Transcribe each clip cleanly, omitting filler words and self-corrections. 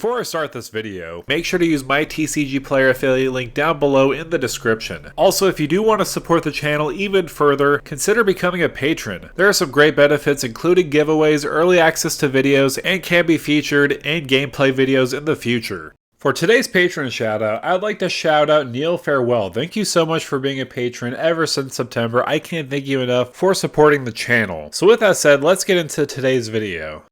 Before I start this video, make sure to use my TCG Player affiliate link down below in the description. Also, if you do want to support the channel even further, consider becoming a patron. There are some great benefits including giveaways, early access to videos, and can be featured in gameplay videos in the future. For today's patron shoutout, I'd like to shout out Neil Farewell. Thank you so much for being a patron ever since September. I can't thank you enough for supporting the channel. So with that said, let's get into today's video.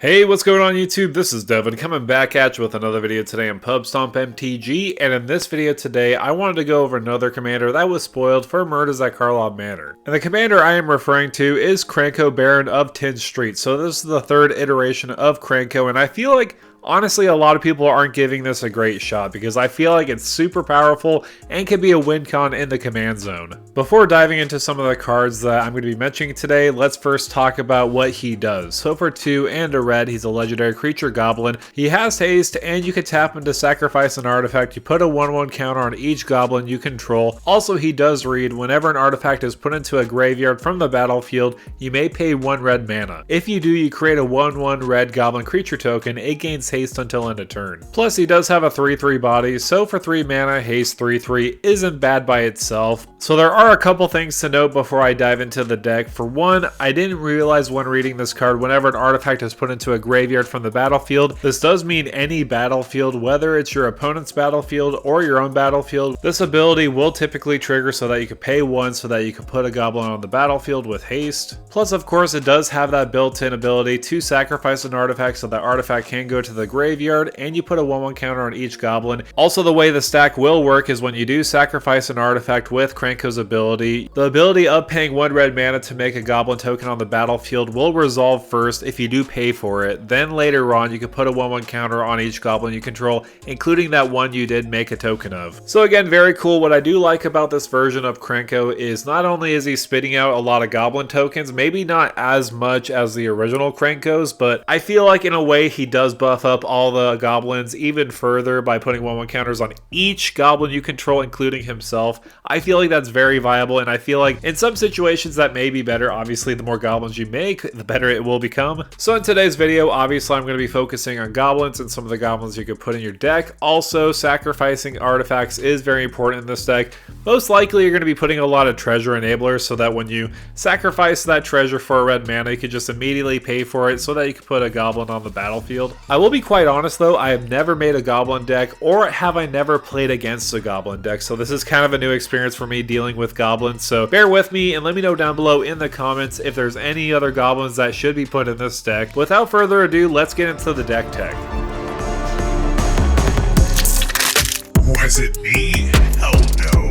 Hey, what's going on YouTube? This is Devin coming back at you with another video today on Pub Stomp MTG, and in this video today I wanted to go over another commander that was spoiled for murders at Karlov Manor. And the commander I am referring to is Krenko, Baron of 10th Street. So this is the third iteration of Krenko, and I feel like honestly, a lot of people aren't giving this a great shot because I feel like it's super powerful and can be a win con in the command zone. Before diving into some of the cards that I'm going to be mentioning today, let's first talk about what he does. So for 2 and a red, he's a legendary creature goblin. He has haste and you can tap him to sacrifice an artifact. You put a 1/1 counter on each goblin you control. Also, he does read whenever an artifact is put into a graveyard from the battlefield, you may pay 1 red mana. If you do, you create a 1/1 red goblin creature token. It gains haste until end of turn. Plus, he does have a 3/3 body, so for 3 mana, haste 3/3 isn't bad by itself. So there are a couple things to note before I dive into the deck. For one, I didn't realize when reading this card, whenever an artifact is put into a graveyard from the battlefield, this does mean any battlefield, whether it's your opponent's battlefield or your own battlefield. This ability will typically trigger so that you can pay 1 so that you can put a goblin on the battlefield with haste. Plus, of course, it does have that built-in ability to sacrifice an artifact so that artifact can go to the graveyard, and you put a 1/1 counter on each goblin. Also, the way the stack will work is when you do sacrifice an artifact with Krenko's ability, the ability of paying 1 red mana to make a goblin token on the battlefield will resolve first if you do pay for it. Then later on, you can put a 1/1 counter on each goblin you control, including that one you did make a token of. So again, very cool. What I do like about this version of Krenko is not only is he spitting out a lot of goblin tokens, maybe not as much as the original Krenkos, but I feel like in a way he does buff up all the goblins even further by putting 1/1 counters on each goblin you control, including himself. I feel like that's very viable, and I feel like in some situations that may be better. Obviously, the more goblins you make, the better it will become. So in today's video, obviously I'm going to be focusing on goblins and some of the goblins you could put in your deck. Also, sacrificing artifacts is very important in this deck. Most likely you're going to be putting a lot of treasure enablers so that when you sacrifice that treasure for a red mana, you can just immediately pay for it so that you can put a goblin on the battlefield. I will be quite honest though, I have never made a goblin deck, or have I never played against a goblin deck, so this is kind of a new experience for me dealing with goblins, so bear with me and let me know down below in the comments if there's any other goblins that should be put in this deck. Without further ado, let's get into the deck tech. Was it me? Hell no.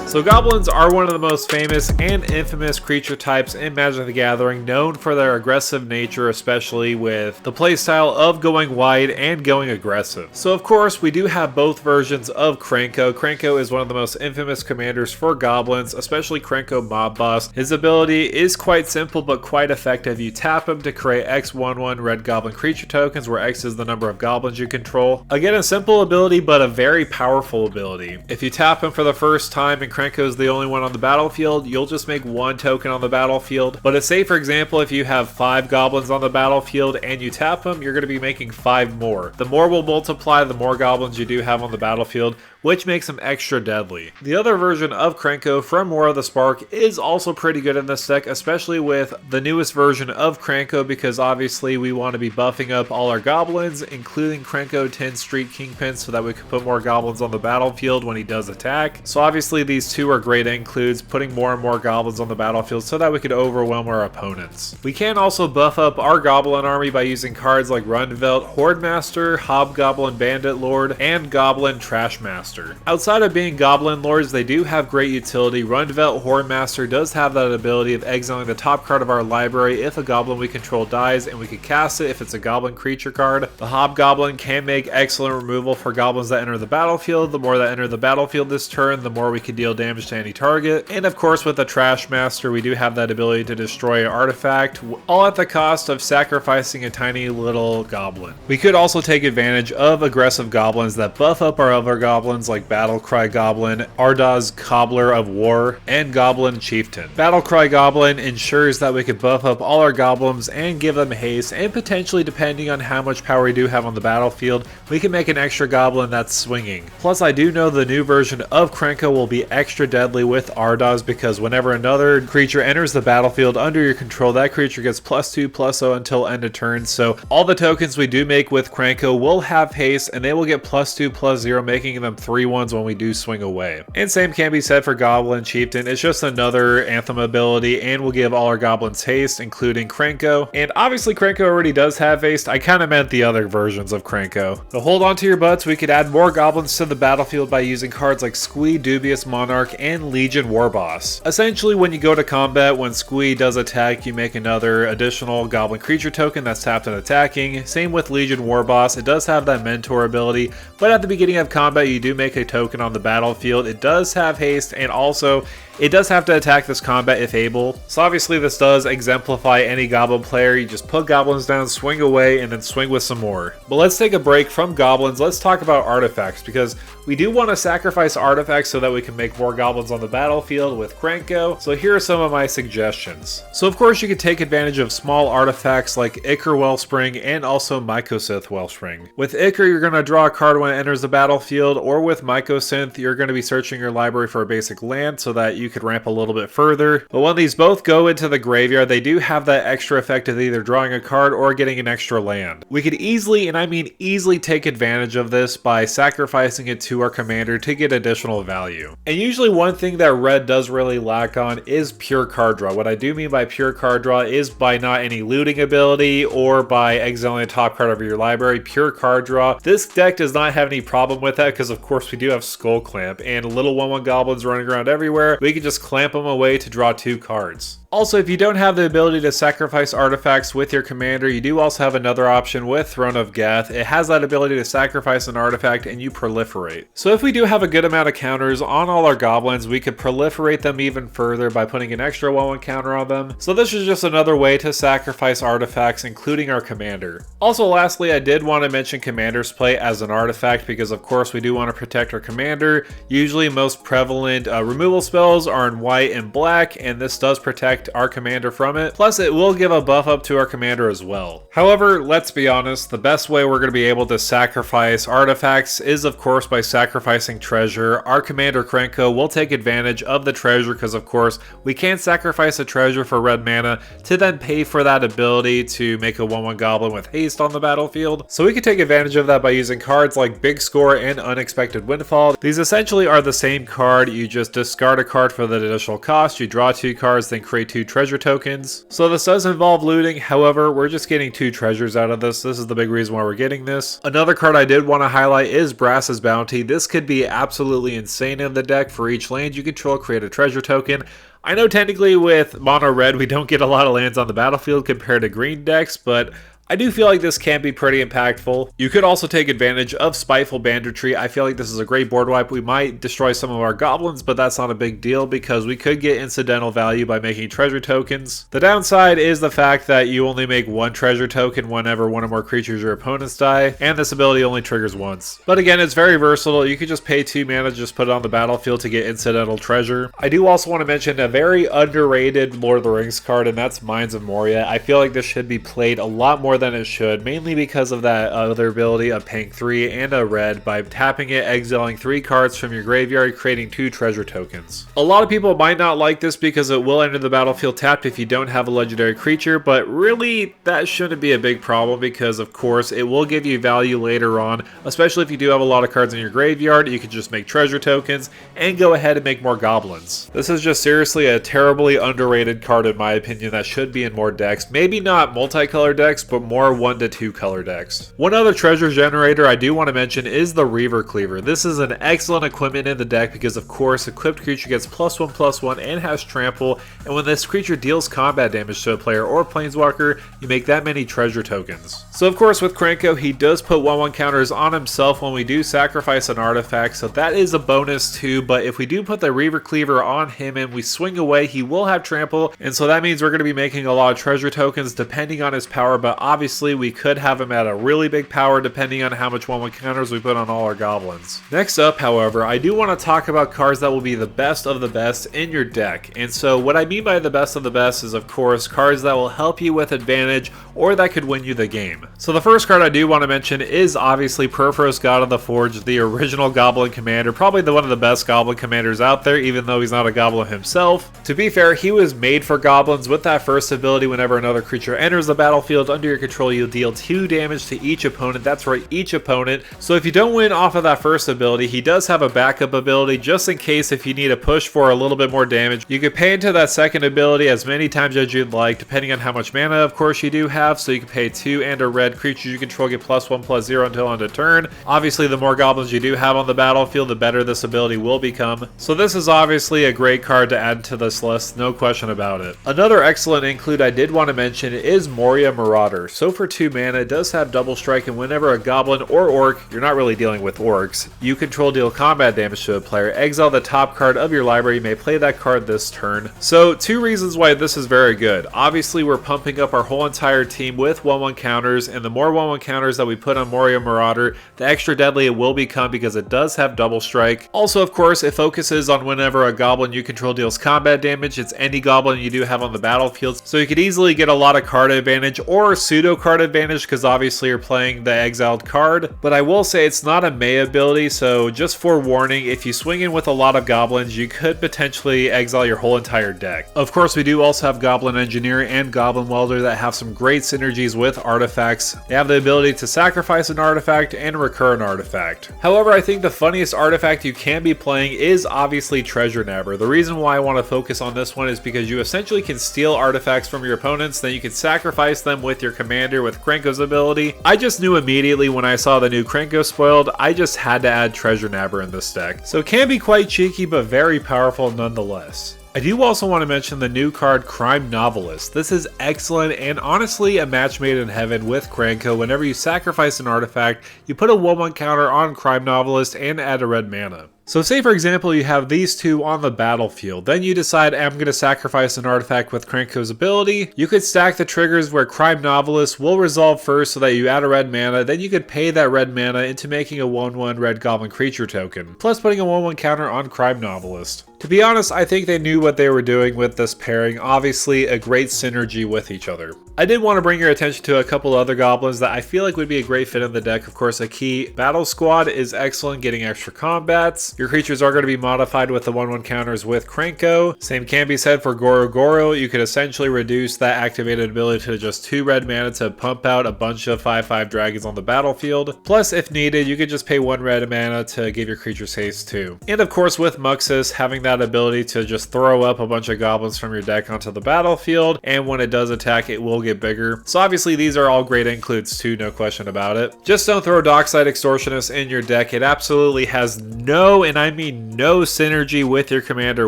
So goblins are one of the most famous and infamous creature types in Magic the Gathering, known for their aggressive nature, especially with the playstyle of going wide and going aggressive. So of course, we do have both versions of Krenko. Krenko is one of the most infamous commanders for goblins, especially Krenko Mob Boss. His ability is quite simple but quite effective. You tap him to create X 1/1 red goblin creature tokens, where X is the number of goblins you control. Again, a simple ability but a very powerful ability. If you tap him for the first time and Krenko is the only one on the battlefield, you'll just make 1 token on the battlefield. But say for example, if you have 5 goblins on the battlefield and you tap them, you're going to be making 5 more. The more will multiply the more goblins you do have on the battlefield, which makes them extra deadly. The other version of Krenko from War of the Spark is also pretty good in this deck, especially with the newest version of Krenko, because obviously we want to be buffing up all our goblins, including Krenko 10th Street Kingpin, so that we can put more goblins on the battlefield when he does attack. So obviously these two are great includes, putting more and more goblins on the battlefield so that we could overwhelm our opponents. We can also buff up our goblin army by using cards like Rundvelt, Hordemaster, Hobgoblin Bandit Lord, and Goblin Trashmaster. Outside of being Goblin Lords, they do have great utility. Rundvelt Hordemaster does have that ability of exiling the top card of our library if a goblin we control dies, and we can cast it if it's a goblin creature card. The Hobgoblin can make excellent removal for goblins that enter the battlefield. The more that enter the battlefield this turn, the more we can deal damage to any target. And of course, with the Trashmaster, we do have that ability to destroy an artifact, all at the cost of sacrificing a tiny little goblin. We could also take advantage of aggressive goblins that buff up our other goblins goblins like Battlecry Goblin, Ardaz Cobbler of War, and Goblin Chieftain. Battlecry Goblin ensures that we can buff up all our goblins and give them haste, and potentially, depending on how much power we do have on the battlefield, we can make an extra goblin that's swinging. Plus, I do know the new version of Krenko will be extra deadly with Ardaz, because whenever another creature enters the battlefield under your control, that creature gets +2/+0 until end of turn. So all the tokens we do make with Krenko will have haste, and they will get +2/+0, making them 3/1s when we do swing away. And same can be said for Goblin Chieftain. It's just another Anthem ability, and will give all our goblins haste, including Krenko. And obviously Krenko already does have haste. I kind of meant the other versions of Krenko. So hold on to your butts, we could add more goblins to the battlefield by using cards like Squee, Dubious Monarch, and Legion Warboss. Essentially, when you go to combat, when Squee does attack, you make another additional goblin creature token that's tapped and attacking. Same with Legion Warboss. It does have that mentor ability, but at the beginning of combat you do make a token on the battlefield. It does have haste, and also it does have to attack this combat if able. So obviously this does exemplify any goblin player. You just put goblins down, swing away, and then swing with some more. But let's take a break from goblins. Let's talk about artifacts, because we do want to sacrifice artifacts so that we can make more goblins on the battlefield with Krenko. So here are some of my suggestions. So of course you can take advantage of small artifacts like Ichor Wellspring and also Mycosynth Wellspring. With Ichor, you're going to draw a card when it enters the battlefield, or with Mycosynth, you're going to be searching your library for a basic land so that you could ramp a little bit further. But when these both go into the graveyard, they do have that extra effect of either drawing a card or getting an extra land. We could easily, and I mean easily, take advantage of this by sacrificing it to our commander to get additional value. And usually one thing that red does really lack on is pure card draw. What I do mean by pure card draw is by not any looting ability or by exiling a top card of your library. Pure card draw. This deck does not have any problem with that, because of course we do have Skull Clamp and little 1/1 goblins running around everywhere. We can just clamp them away to draw 2 cards. Also, if you don't have the ability to sacrifice artifacts with your commander, you do also have another option with Throne of Geth. It has that ability to sacrifice an artifact and you proliferate. So if we do have a good amount of counters on all our goblins, we could proliferate them even further by putting an extra 1/1 counter on them. So this is just another way to sacrifice artifacts, including our commander. Also, lastly, I did want to mention Commander's Plate as an artifact, because of course we do want to protect our commander. Usually most prevalent removal spells are in white and black, and this does protect our commander from it. Plus, it will give a buff up to our commander as well. However, let's be honest, the best way we're going to be able to sacrifice artifacts is of course by sacrificing treasure. Our commander Krenko will take advantage of the treasure, because of course we can't sacrifice a treasure for red mana to then pay for that ability to make a 1/1 goblin with haste on the battlefield. So we can take advantage of that by using cards like Big Score and Unexpected Windfall. These essentially are the same card, you just discard a card for the additional cost, you draw 2 cards, then create 2 treasure tokens. So this does involve looting, however, we're just getting 2 treasures out of this. This is the big reason why we're getting this. Another card I did want to highlight is Brass's Bounty. This could be absolutely insane in the deck. For each land you control, create a treasure token. I know technically with mono red we don't get a lot of lands on the battlefield compared to green decks, but I do feel like this can be pretty impactful. You could also take advantage of Spiteful Banditry. I feel like this is a great board wipe. We might destroy some of our goblins, but that's not a big deal because we could get incidental value by making treasure tokens. The downside is the fact that you only make 1 treasure token whenever 1 or more creatures your opponents die, and this ability only triggers once. But again, it's very versatile. You could just pay 2 mana to just put it on the battlefield to get incidental treasure. I do also want to mention a very underrated Lord of the Rings card, and that's Mines of Moria. I feel like this should be played a lot more than it should, mainly because of that other ability of paying 3 and a red by tapping it, exiling 3 cards from your graveyard, creating 2 treasure tokens. A lot of people might not like this because it will enter the battlefield tapped if you don't have a legendary creature, but really that shouldn't be a big problem because of course it will give you value later on, especially if you do have a lot of cards in your graveyard. You can just make treasure tokens and go ahead and make more goblins. This is just seriously a terribly underrated card in my opinion that should be in more decks. Maybe not multicolor decks, but more 1 to 2 color decks. One other treasure generator I do want to mention is the Reaver Cleaver. This is an excellent equipment in the deck because of course equipped creature gets +1/+1 and has trample, and when this creature deals combat damage to a player or planeswalker, you make that many treasure tokens. So of course with Krenko, he does put 1/1 counters on himself when we do sacrifice an artifact, so that is a bonus too, but if we do put the Reaver Cleaver on him and we swing away, he will have trample, and so that means we're going to be making a lot of treasure tokens depending on his power, but obviously we could have him at a really big power depending on how much 1/1 counters we put on all our goblins. Next up, however, I do want to talk about cards that will be the best of the best in your deck. And so what I mean by the best of the best is, of course, cards that will help you with advantage or that could win you the game. So the first card I do want to mention is obviously Perforos, God of the Forge, the original Goblin Commander, probably one of the best Goblin Commanders out there, even though he's not a Goblin himself. To be fair, he was made for Goblins with that first ability. Whenever another creature enters the battlefield under your control, you'll deal 2 damage to each opponent. That's right, each opponent. So if you don't win off of that first ability, he does have a backup ability just in case if you need a push for a little bit more damage. You could pay into that second ability as many times as you'd like, depending on how much mana, of course, you do have. So you can pay 2 and a red. Creatures you control get +1/+0 until end of turn. Obviously, the more goblins you do have on the battlefield, the better this ability will become. So this is obviously a great card to add to this list, no question about it. Another excellent include I did want to mention is Moria Marauder. So for 2 mana, it does have double strike, and whenever a goblin or orc, you're not really dealing with orcs, you control deal combat damage to a player, exile the top card of your library. You may play that card this turn. So 2 reasons why this is very good. Obviously, we're pumping up our whole entire team with 1/1 counters, and the more 1/1 counters that we put on Moria Marauder, the extra deadly it will become because it does have double strike. Also, of course, it focuses on whenever a goblin you control deals combat damage. It's any goblin you do have on the battlefield, so you could easily get a lot of card advantage or pseudo card advantage because obviously you're playing the exiled card. But I will say it's not a May ability, so just forewarning, if you swing in with a lot of goblins, you could potentially exile your whole entire deck. Of course, we do also have Goblin Engineer and Goblin Welder that have some great synergies with artifacts. They have the ability to sacrifice an artifact and recur an artifact. However, I think the funniest artifact you can be playing is obviously Treasure Nabber. The reason why I want to focus on this one is because you essentially can steal artifacts from your opponents, then you can sacrifice them with your commander with Krenko's ability. I just knew immediately when I saw the new Krenko spoiled, I just had to add Treasure Nabber in this deck. So it can be quite cheeky, but very powerful nonetheless. I do also want to mention the new card Crime Novelist. This is excellent and honestly a match made in heaven with Krenko. Whenever you sacrifice an artifact, you put a 1/1 counter on Crime Novelist and add a red mana. So say for example you have these 2 on the battlefield, then you decide I'm going to sacrifice an artifact with Krenko's ability. You could stack the triggers where Crime Novelist will resolve first so that you add a red mana, then you could pay that red mana into making a 1/1 red goblin creature token, plus putting a 1/1 counter on Crime Novelist. To be honest, I think they knew what they were doing with this pairing, obviously a great synergy with each other. I did want to bring your attention to a couple other goblins that I feel like would be a great fit in the deck. Of course, a key Battle Squad is excellent, getting extra combats. Your creatures are going to be modified with the 1/1 counters with Krenko. Same can be said for Goro Goro. You could essentially reduce that activated ability to just 2 red mana to pump out a bunch of 5/5 dragons on the battlefield. Plus, if needed, you could just pay 1 red mana to give your creatures haste too. And of course, with Muxus, having that ability to just throw up a bunch of goblins from your deck onto the battlefield, and when it does attack, it will get bigger. So obviously these are all great includes too, no question about it. Just don't throw Dockside Extortionist in your deck. It absolutely has no, and I mean no, synergy with your commander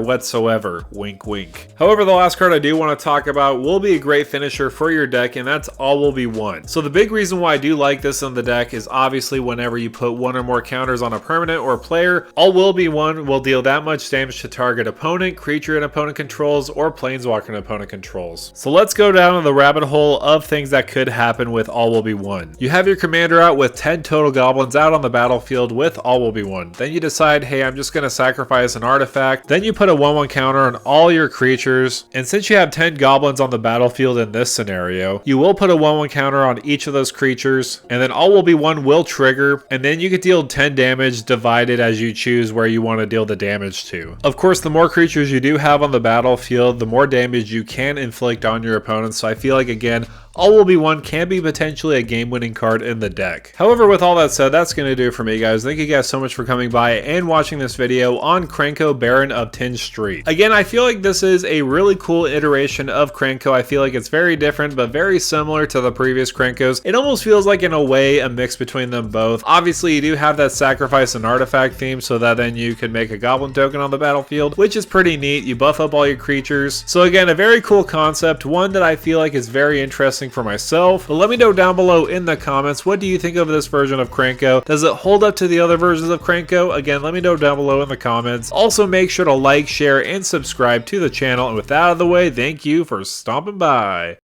whatsoever. Wink wink. However, the last card I do want to talk about will be a great finisher for your deck, and that's All Will Be One. So the big reason why I do like this in the deck is obviously whenever you put 1 or more counters on a permanent or player, All Will Be One will deal that much damage to target opponent, creature an opponent controls, or planeswalker an opponent controls. So let's go down the rabbit hole of things that could happen with All Will Be One. You have your commander out with 10 total goblins out on the battlefield with All Will Be One. Then you decide, hey, I'm just going to sacrifice an artifact. Then you put a 1/1 counter on all your creatures. And since you have 10 goblins on the battlefield in this scenario, you will put a 1/1 counter on each of those creatures. And then All Will Be One will trigger. And then you can deal 10 damage divided as you choose where you want to deal the damage to. Of course, the more creatures you do have on the battlefield, the more damage you can inflict on your opponents. So I feel like, again, All Will Be One can be potentially a game-winning card in the deck. However, with all that said, that's going to do it for me, guys. Thank you guys so much for coming by and watching this video on Krenko, Baron of Tin Street. Again, I feel like this is a really cool iteration of Krenko. I feel like it's very different, but very similar to the previous Krenkos. It almost feels like, in a way, a mix between them both. Obviously, you do have that sacrifice and artifact theme, so that then you can make a goblin token on the battlefield, which is pretty neat. You buff up all your creatures. So again, a very cool concept, one that I feel like is very interesting for myself. But let me know down below in the comments, what do you think of this version of Krenko? Does it hold up to the other versions of Krenko? Again, let me know down below in the comments. Also, make sure to like, share, and subscribe to the channel. And with that out of the way, thank you for stopping by.